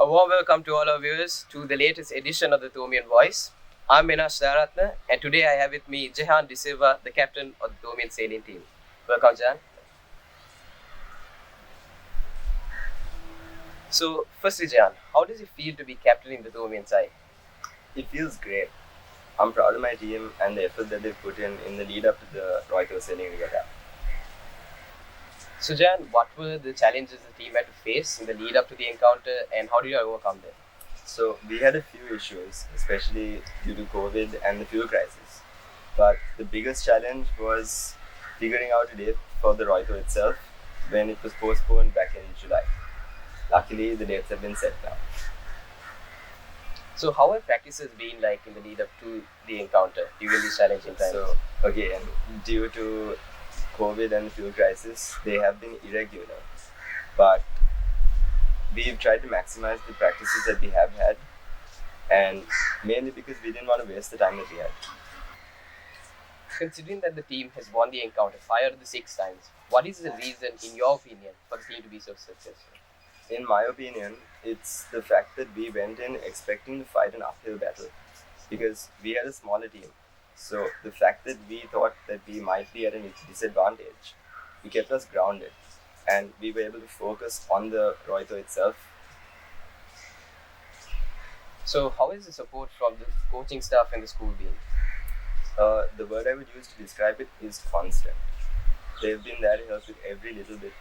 warm welcome to all our viewers to the latest edition of the Thomian Voice. I'm Minash Daratna, and today I have with me Jehan Silva, the captain of the Thomian sailing team. Welcome, Jehan. So, firstly, Jehan, how does it feel to be captain in the Thomian side? It feels great. I'm proud of my team and the effort that they've put in the lead up to the Royal Sailing Regatta. So, Jehan, what were the challenges the team had to face in the lead up to the encounter, and how did you overcome them? So we had a few issues, especially due to COVID and the fuel crisis. But the biggest challenge was figuring out a date for the Royal itself when it was postponed back in July. Luckily, the dates have been set now. So, how have practices been like in the lead up to the encounter during these challenging times? So again, due to COVID and the fuel crisis, they have been irregular. But we've tried to maximize the practices that we have had, and mainly because we didn't want to waste the time that we had. Considering that the team has won the encounter 5 out of the 6 times, what is the reason, in your opinion, for the team to be so successful? In my opinion, it's the fact that we went in expecting to fight an uphill battle because we had a smaller team. So the fact that we thought that we might be at a disadvantage, it kept us grounded, and we were able to focus on the Roito itself. So, how is the support from the coaching staff and the school been? The word I would use to describe it is constant. They've been there to help with every little bit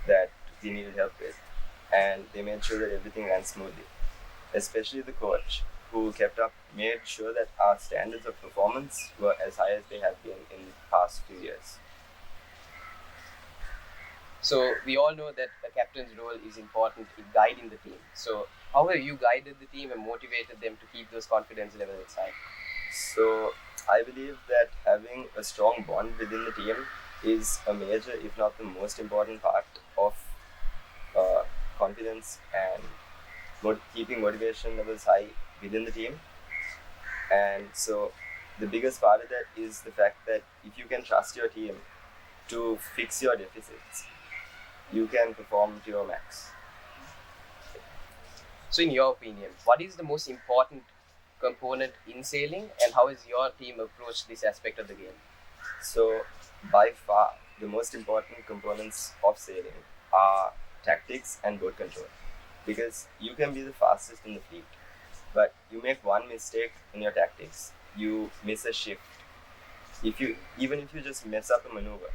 that we needed help with, and they made sure that everything ran smoothly. Especially the coach, who made sure that our standards of performance were as high as they have been in the past few years. So, we all know that the captain's role is important in guiding the team. So, how have you guided the team and motivated them to keep those confidence levels high? So I believe that having a strong bond within the team is a major, if not the most important part of confidence and keeping motivation levels high within the team. And so the biggest part of that is the fact that if you can trust your team to fix your deficits, you can perform to your max. So, in your opinion, what is the most important component in sailing, and how has your team approached this aspect of the game? So by far, the most important components of sailing are tactics and boat control, because you can be the fastest in the fleet, but you make one mistake in your tactics, you miss a shift. Even if you just mess up a maneuver,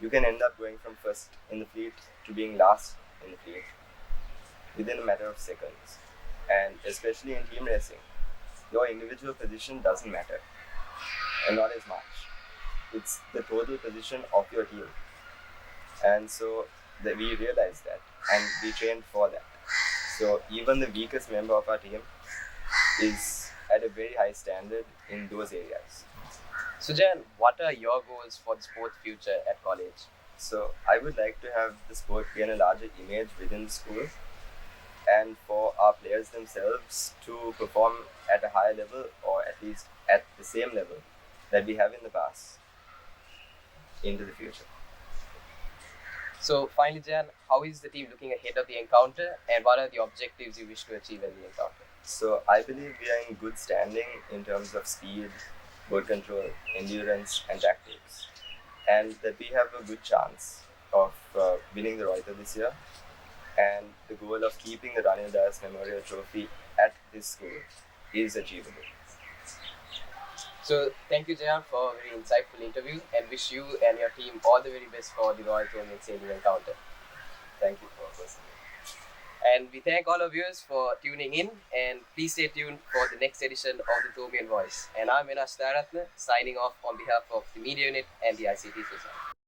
you can end up going from first in the fleet to being last in the fleet within a matter of seconds. And especially in team racing, your individual position doesn't matter, and not as much. It's the total position of your team. And so we realized that, and we trained for that. So even the weakest member of our team is at a very high standard in those areas. So, Jan, what are your goals for the sports future at college? So I would like to have the sport gain a larger image within the school, and for our players themselves to perform at a higher level, or at least at the same level that we have in the past into the future. So, finally, Jan, how is the team looking ahead of the encounter, and what are the objectives you wish to achieve at the encounter? So I believe we are in good standing in terms of speed, boat control, endurance, and tactics, and that we have a good chance of winning the Royal this year. And the goal of keeping the Ranil Das Memorial Trophy at this school is achievable. So, thank you, Jehan, for a very insightful interview, and wish you and your team all the very best for the Royal Thomian Sailing encounter. Thank you for listening. And we thank all our viewers for tuning in, and please stay tuned for the next edition of the Thomian Voice. And I'm Minash Daratna, signing off on behalf of the Media Unit and the ICT Society.